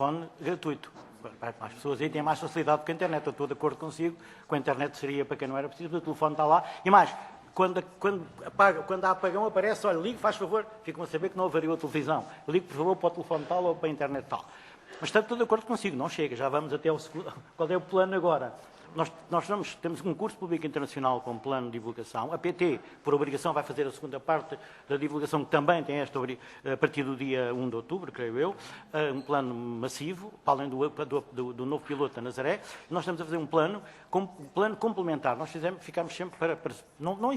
telefone gratuito. As pessoas aí têm mais facilidade com a internet. Eu estou de acordo consigo. Com a internet seria para quem não era preciso, o telefone está lá. E mais, quando há apagão, aparece, olha, ligue, faz favor, ficam a saber que não avariou a televisão. Ligue, por favor, para o telefone tal ou para a internet tal. Mas estou de acordo consigo, não chega, já vamos até ao segundo. Qual é o plano agora? Temos um curso público internacional com plano de divulgação. A PT, por obrigação, vai fazer a segunda parte da divulgação, que também tem a partir do dia 1 de outubro, creio eu, um plano massivo, para além do novo piloto da Nazaré. Nós estamos a fazer um plano complementar. Nós ficamos sempre não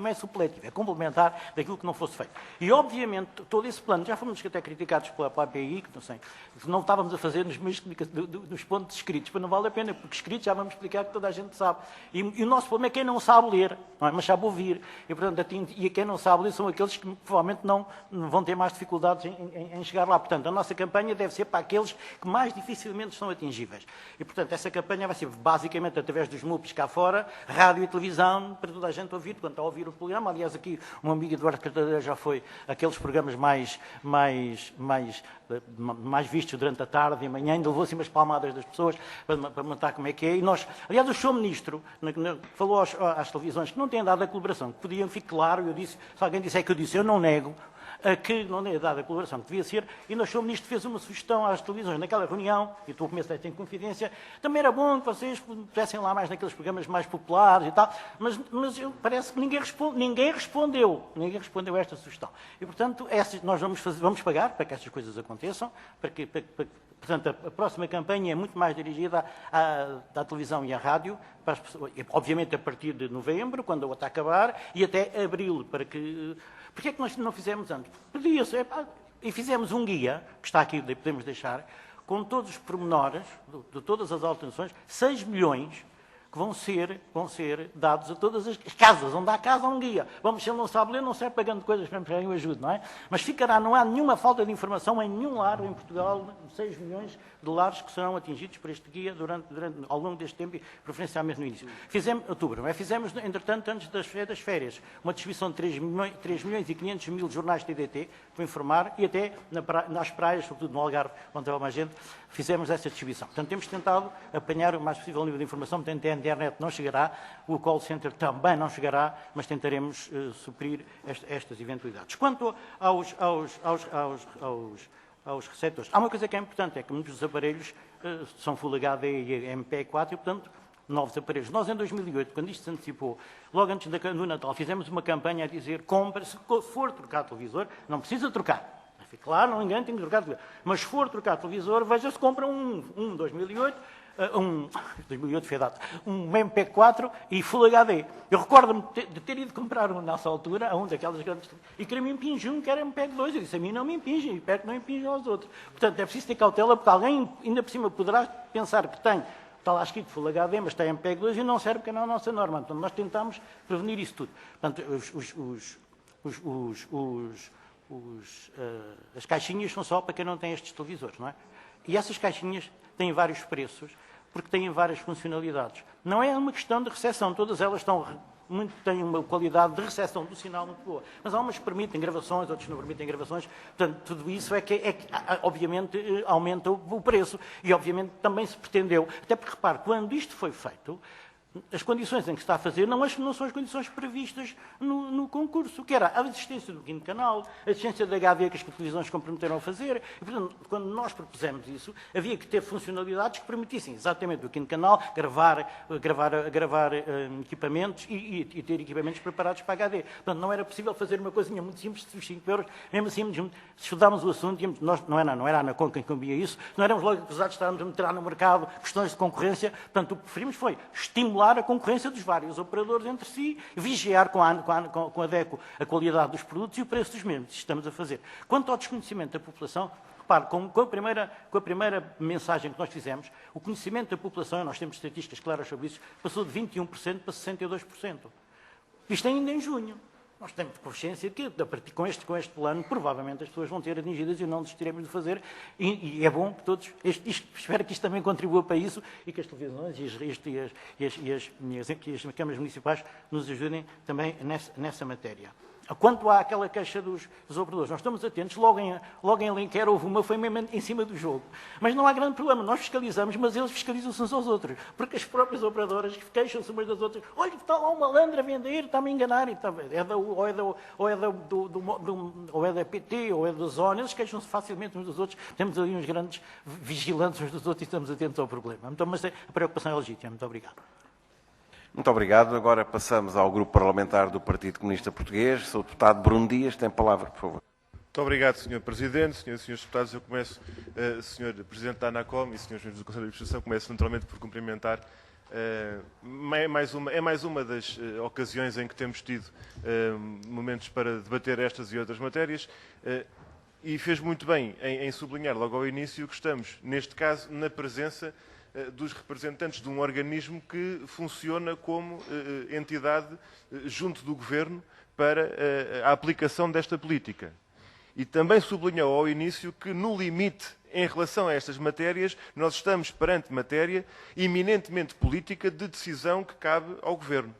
é supletivo, é complementar daquilo que não fosse feito. E, obviamente, todo esse plano, já fomos até criticados pela API, que não estávamos a fazer nos pontos escritos, mas não vale a pena, porque escritos já vamos explicar que toda a gente sabe. E o nosso problema é quem não sabe ler, não é? Mas sabe ouvir. E, portanto, quem não sabe ler são aqueles que provavelmente não vão ter mais dificuldades em chegar lá. Portanto, a nossa campanha deve ser para aqueles que mais dificilmente são atingíveis. E, portanto, essa campanha vai ser basicamente através dos MUPs cá fora, rádio e televisão, para toda a gente ouvir, quando está a ouvir o programa. Aliás, aqui o meu amigo Eduardo Cartadeira já foi aqueles programas mais vistos durante a tarde e amanhã, ainda levou assim umas palmadas das pessoas para notar como é que é. E nós, aliás, o Sr. Ministro falou às televisões que não têm dado a colaboração, que podiam ficar claro, eu disse, se alguém disser que eu disse, eu não nego, que não é dada a colaboração que devia ser, e o Sr. Ministro fez uma sugestão às televisões naquela reunião, e estou a começar a ter confidência, também era bom que vocês pudessem lá mais naqueles programas mais populares e tal, mas parece que ninguém respondeu a esta sugestão. E, portanto, nós vamos pagar para que estas coisas aconteçam, portanto, a próxima campanha é muito mais dirigida à televisão e à rádio, para as pessoas, obviamente a partir de novembro, quando a outra acabar, e até abril, para que... Porquê é que nós não fizemos antes? Podia-se, e fizemos um guia, que está aqui, podemos deixar, com todos os pormenores, de todas as alterações, 6 milhões que vão ser dados a todas as casas. Onde há casa, há um guia. Vamos, se ele não sabe ler, não serve pagando coisas para eu ajude, não é? Mas não há nenhuma falta de informação em nenhum lar em Portugal, 6 milhões de lares que serão atingidos por este guia ao longo deste tempo e preferencialmente no início. Fizemos, outubro, fizemos, entretanto, antes das férias, uma distribuição de 3 milhões e 500 mil jornais de TDT para informar e até nas praias, sobretudo no Algarve, onde há mais gente, fizemos essa distribuição. Portanto, temos tentado apanhar o mais possível nível de informação, portanto, a internet não chegará, o call center também não chegará, mas tentaremos suprir estas eventualidades. Quanto aos receptores, há uma coisa que é importante, é que muitos dos aparelhos são Full HD e MP4 e, portanto, novos aparelhos. Nós, em 2008, quando isto se antecipou, logo antes do Natal, fizemos uma campanha a dizer, compra, se for trocar televisor, não precisa trocar. Claro, ninguém tem que trocar televisor. Mas se for trocar televisor, veja se compra um 2008, 2008 foi a data, um MP4 e Full HD. Eu recordo-me de ter ido comprar nessa altura, a um daquelas grandes... E queria me impingir um que era MP2. Eu disse, a mim não me impingem, e espero que não impingem aos outros. Portanto, é preciso ter cautela, porque alguém, ainda por cima, poderá pensar que tem, está lá escrito Full HD, mas tem MP2 e não serve, porque não é a nossa norma. Então, nós tentamos prevenir isso tudo. Portanto, as caixinhas são só para quem não tem estes televisores, não é? E essas caixinhas têm vários preços, porque têm várias funcionalidades. Não é uma questão de recepção, todas elas têm uma qualidade de recepção do sinal muito boa. Mas há umas que permitem gravações, outras não permitem gravações. Portanto, tudo isso é que obviamente, aumenta o preço. E, obviamente, também se pretendeu. Até porque, repare, quando isto foi feito, as condições em que se está a fazer não são as condições previstas no concurso, que era a existência do quinto canal, a existência da HV que as televisões se comprometeram a fazer. E, portanto, quando nós propusemos isso, havia que ter funcionalidades que permitissem exatamente o quinto canal, gravar equipamentos e ter equipamentos preparados para HD. Portanto, não era possível fazer uma coisinha muito simples de 5 euros. Mesmo assim, se estudámos o assunto, nós, não era na Conca que cabia isso, não éramos logo acusados de estarmos a meter no mercado questões de concorrência. Portanto, o que preferimos foi estimular a concorrência dos vários operadores entre si, vigiar com a DECO a qualidade dos produtos e o preço dos mesmos. Isso estamos a fazer. Quanto ao desconhecimento da população, repare, com a primeira mensagem que nós fizemos, o conhecimento da população, nós temos estatísticas claras sobre isso, passou de 21% para 62%. Isto ainda em junho. Nós temos consciência que, com este plano, provavelmente as pessoas vão ter atingidas e não desistiremos de fazer. E é bom que todos... espero que isto também contribua para isso e que as televisões e as câmaras municipais nos ajudem também nessa matéria. Quanto àquela queixa dos operadores, nós estamos atentos, logo em Alenquer houve uma, foi mesmo em cima do jogo. Mas não há grande problema, nós fiscalizamos, mas eles fiscalizam-se uns aos outros. Porque as próprias operadoras queixam-se umas das outras. Olha, está lá um malandro a vender, está-me a enganar. Ou é da PT, ou é da Zona, eles queixam-se facilmente uns dos outros. Temos ali uns grandes vigilantes uns dos outros e estamos atentos ao problema. Então, mas a preocupação é legítima. Muito obrigado. Muito obrigado. Agora passamos ao Grupo Parlamentar do Partido Comunista Português. Sr. Deputado Bruno Dias, tem a palavra, por favor. Muito obrigado, Sr. Presidente. Senhoras e Srs. Deputados, eu começo, Sr. Presidente da ANACOM e Srs. Membros do Conselho de Administração, começo naturalmente por cumprimentar. É mais uma das ocasiões em que temos tido momentos para debater estas e outras matérias e fez muito bem em sublinhar logo ao início que estamos, neste caso, na presença dos representantes de um organismo que funciona como entidade junto do Governo para a aplicação desta política. E também sublinhou ao início que, no limite, em relação a estas matérias, nós estamos perante matéria eminentemente política de decisão que cabe ao Governo.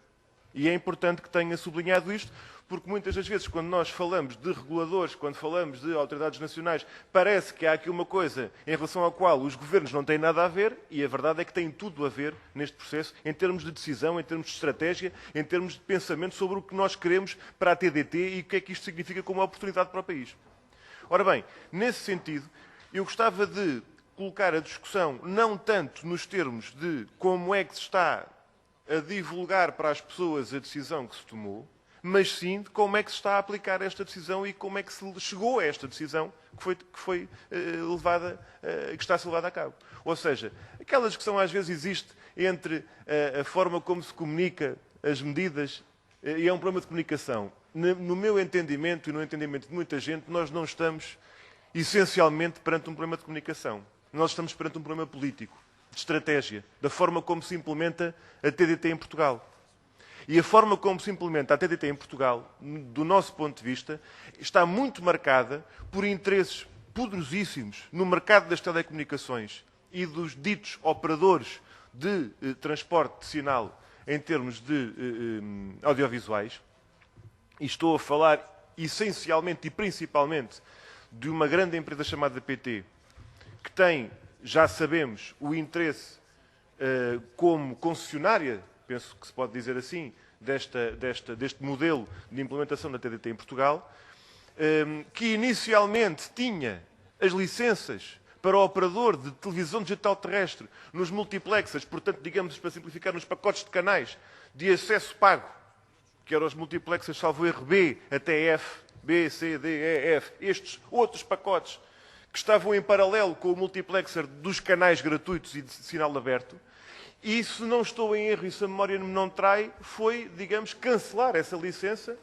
E é importante que tenha sublinhado isto, porque muitas das vezes, quando nós falamos de reguladores, quando falamos de autoridades nacionais, parece que há aqui uma coisa em relação à qual os governos não têm nada a ver, e a verdade é que têm tudo a ver neste processo, em termos de decisão, em termos de estratégia, em termos de pensamento sobre o que nós queremos para a TDT e o que é que isto significa como oportunidade para o país. Ora bem, nesse sentido, eu gostava de colocar a discussão não tanto nos termos de como é que se está a divulgar para as pessoas a decisão que se tomou, mas sim de como é que se está a aplicar esta decisão e como é que se chegou a esta decisão que está a ser levada a cabo. Ou seja, aquela discussão às vezes existe entre a forma como se comunica as medidas e é um problema de comunicação. No meu entendimento e no entendimento de muita gente, nós não estamos essencialmente perante um problema de comunicação. Nós estamos perante um problema político, de estratégia, da forma como se implementa a TDT em Portugal. E a forma como se implementa a TDT em Portugal, do nosso ponto de vista, está muito marcada por interesses poderosíssimos no mercado das telecomunicações e dos ditos operadores de transporte de sinal em termos de audiovisuais. E estou a falar essencialmente e principalmente de uma grande empresa chamada PT, que tem, já sabemos, o interesse como concessionária, penso que se pode dizer assim, deste modelo de implementação da TDT em Portugal, que inicialmente tinha as licenças para o operador de televisão digital terrestre nos multiplexers, portanto, digamos, para simplificar, nos pacotes de canais de acesso pago, que eram os multiplexers, salvo erro, B até F, B, C, D, E, F, estes outros pacotes que estavam em paralelo com o multiplexer dos canais gratuitos e de sinal aberto. E, se não estou em erro e se a memória me não trai, foi, digamos, cancelar essa licença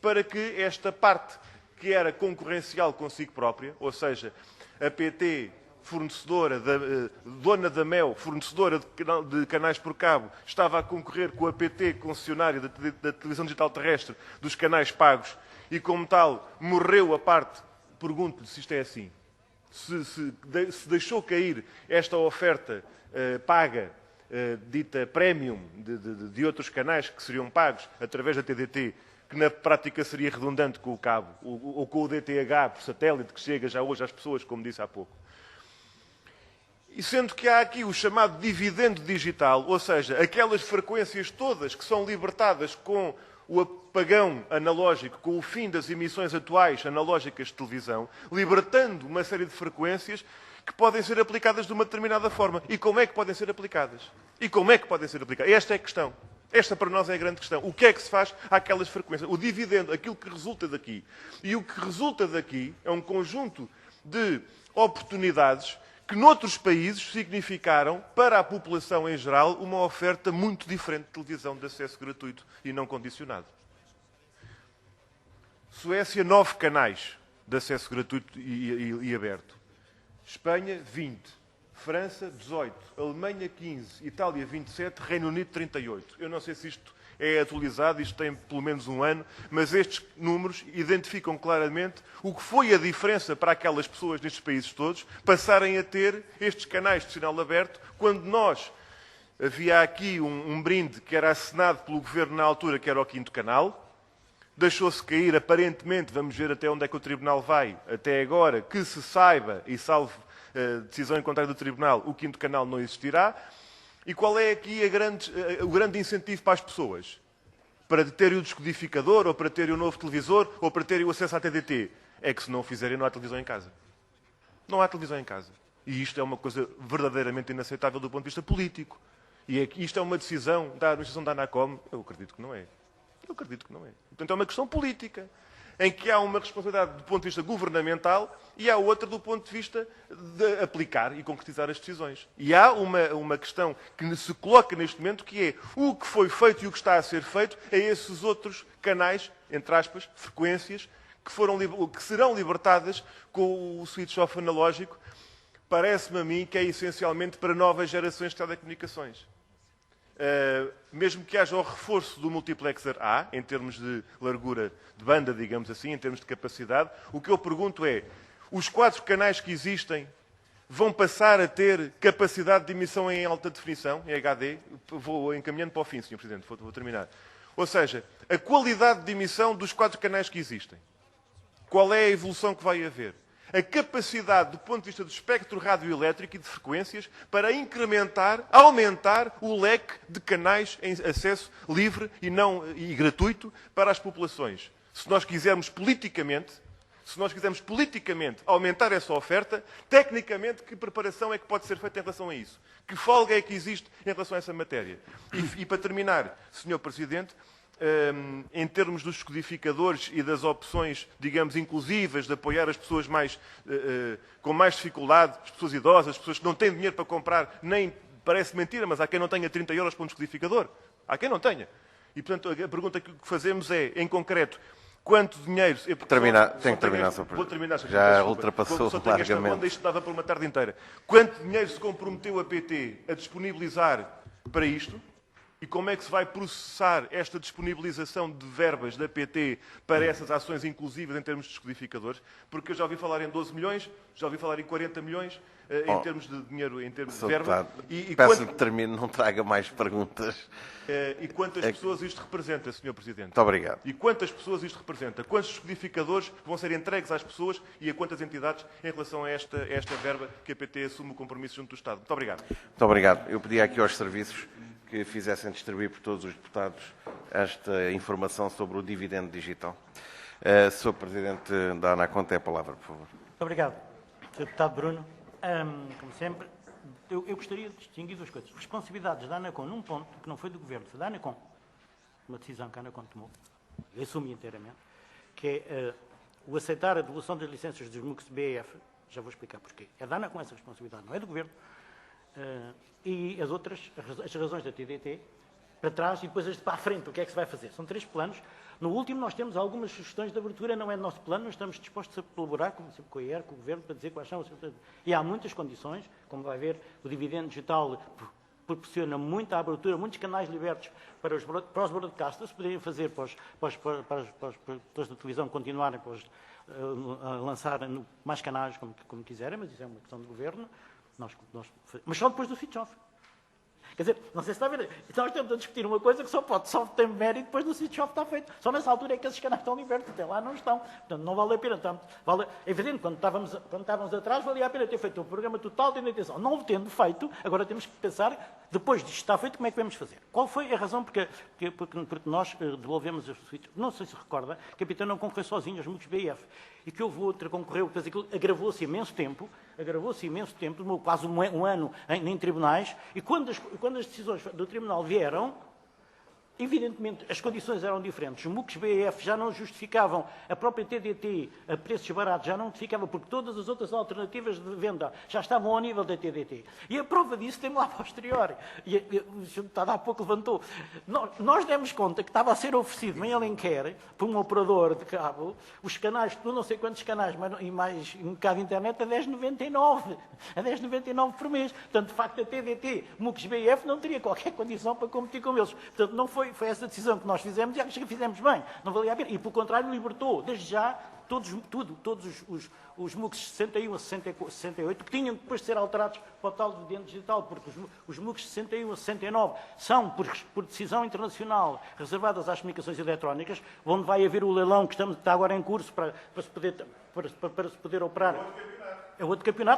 para que esta parte que era concorrencial consigo própria, ou seja, a PT, fornecedora, dona da MEL, fornecedora de canais por cabo, estava a concorrer com a PT, concessionária da televisão digital terrestre, dos canais pagos, e como tal, morreu a parte. Pergunto-lhe se isto é assim. Se deixou cair esta oferta paga, dita premium, de outros canais que seriam pagos através da TDT, que na prática seria redundante com o cabo, ou com o DTH por satélite, que chega já hoje às pessoas, como disse há pouco. E sendo que há aqui o chamado dividendo digital, ou seja, aquelas frequências todas que são libertadas com o apagão analógico, com o fim das emissões atuais analógicas de televisão, libertando uma série de frequências que podem ser aplicadas de uma determinada forma. E como é que podem ser aplicadas? Esta é a questão. Esta, para nós, é a grande questão. O que é que se faz àquelas frequências? O dividendo, aquilo que resulta daqui. E o que resulta daqui é um conjunto de oportunidades que, noutros países, significaram, para a população em geral, uma oferta muito diferente de televisão de acesso gratuito e não condicionado. Suécia, 9 canais de acesso gratuito e aberto. Espanha, 20. França, 18. Alemanha, 15. Itália, 27. Reino Unido, 38. Eu não sei se isto é atualizado, isto tem pelo menos um ano, mas estes números identificam claramente o que foi a diferença para aquelas pessoas nestes países todos passarem a ter estes canais de sinal aberto, quando nós havia aqui um brinde que era assinado pelo governo na altura, que era o 5º canal. deixou-se cair, aparentemente, vamos ver até onde é que o Tribunal vai, até agora, que se saiba, e salvo decisão em contrário do Tribunal, o quinto canal não existirá. E qual é aqui o grande incentivo para as pessoas? Para terem o descodificador, ou para terem o novo televisor, ou para terem o acesso à TDT? É que se não o fizerem, não há televisão em casa. Não há televisão em casa. E isto é uma coisa verdadeiramente inaceitável do ponto de vista político. E isto é uma decisão da administração da ANACOM? Eu acredito que não é. Eu acredito que não é. Portanto, é uma questão política, em que há uma responsabilidade do ponto de vista governamental e há outra do ponto de vista de aplicar e concretizar as decisões. E há uma questão que se coloca neste momento, que é o que foi feito e o que está a ser feito a esses outros canais, entre aspas, frequências, que serão libertadas com o switch-off analógico. Parece-me a mim que é essencialmente para novas gerações de telecomunicações. Mesmo que haja o reforço do multiplexer A, em termos de largura de banda, digamos assim, em termos de capacidade, o que eu pergunto é, os 4 canais que existem vão passar a ter capacidade de emissão em alta definição, em HD? Vou encaminhando para o fim, Sr. Presidente, vou terminar. Ou seja, a qualidade de emissão dos 4 canais que existem. Qual é a evolução que vai haver? A capacidade, do ponto de vista do espectro radioelétrico e de frequências, para aumentar o leque de canais em acesso livre e gratuito para as populações. Se nós quisermos politicamente aumentar essa oferta, tecnicamente, que preparação é que pode ser feita em relação a isso? Que folga é que existe em relação a essa matéria? E para terminar, Sr. Presidente, em termos dos descodificadores e das opções, digamos, inclusivas, de apoiar as pessoas com mais dificuldade, as pessoas idosas, as pessoas que não têm dinheiro para comprar, nem parece mentira, mas há quem não tenha 30 euros para um descodificador. Há quem não tenha. E, portanto, a pergunta que fazemos é, em concreto, quanto dinheiro... Tenho que terminar, Sr. Presidente. Vou terminar, Sr. Já ultrapassou só tenho esta largamente. ronda, isto dava para uma tarde inteira. Quanto dinheiro se comprometeu a PT a disponibilizar para isto? E como é que se vai processar esta disponibilização de verbas da PT para essas ações inclusivas em termos de descodificadores? Porque eu já ouvi falar em 12 milhões, já ouvi falar em 40 milhões, em termos de dinheiro, em termos de verba. Peço-lhe que termine, não traga mais perguntas. E quantas pessoas isto representa, Sr. Presidente? Muito obrigado. E quantas pessoas isto representa? Quantos descodificadores vão ser entregues às pessoas e a quantas entidades em relação a esta verba que a PT assume o compromisso junto do Estado? Muito obrigado. Muito obrigado. Eu pedi aqui aos serviços que fizessem distribuir por todos os deputados esta informação sobre o dividendo digital. Sr. Presidente da ANACOM, tem a palavra, por favor. Muito obrigado, Sr. Deputado Bruno. Como sempre, eu gostaria de distinguir duas coisas. Responsabilidades da ANACOM num ponto que não foi do Governo, foi da ANACOM. Uma decisão que a ANACOM tomou, eu assumi inteiramente, que é o aceitar a devolução das licenças dos MUCs BEF. Já vou explicar porquê. É da ANACOM essa responsabilidade, não é do Governo. E as outras, as razões da TDT, para trás e depois as de para a frente, o que é que se vai fazer? São 3 planos. No último nós temos algumas sugestões de abertura, não é do nosso plano, nós estamos dispostos a colaborar com a IER, com o Governo, para dizer quais são as... E há muitas condições, como vai ver, o dividendo digital proporciona muita abertura, muitos canais libertos para os broadcasters poderem fazer, para os da televisão continuarem a lançar mais canais como quiserem, mas isso é uma questão do Governo. Mas só depois do switch-off. Quer dizer, não sei se está a ver. Nós estamos a discutir uma coisa que só tem mérito depois do switch-off está feito. Só nessa altura é que esses canais estão libertos. Até lá não estão. Portanto, não vale a pena. É evidente, quando estávamos atrás, valia a pena ter feito um programa total de atenção. Não o tendo feito, agora temos que pensar, depois disto está feito, como é que vamos fazer? Qual foi a razão porque nós devolvemos o switch? Não sei se recorda, que a Capitã não concorreu sozinho aos MUCs BIF. E que houve outra concorreu, depois aquilo agravou-se imenso tempo, quase um ano em tribunais, e quando as decisões do tribunal vieram, evidentemente as condições eram diferentes. Os MUCs BEF já não justificavam, a própria TDT a preços baratos já não justificava, porque todas as outras alternativas de venda já estavam ao nível da TDT. E a prova disso tem-me lá a posteriori. E o Sr. Deputado há pouco levantou. Nós demos conta que estava a ser oferecido em Alenquer, por um operador de cabo, os canais, não sei quantos canais, e mais um bocado de internet, a 10,99. A 10,99 por mês. Portanto, de facto, a TDT, MUCs BEF, não teria qualquer condição para competir com eles. Portanto, não foi essa decisão que nós fizemos e acho que fizemos bem. Não valia a pena. E, pelo contrário, libertou, desde já, todos os MUCs 61 a 68, que tinham depois de ser alterados para o tal dividendo digital, porque os MUCs 61 a 69 são, por decisão internacional, reservadas às comunicações eletrónicas, onde vai haver o leilão que está agora em curso para se poder operar. É outro campeonato.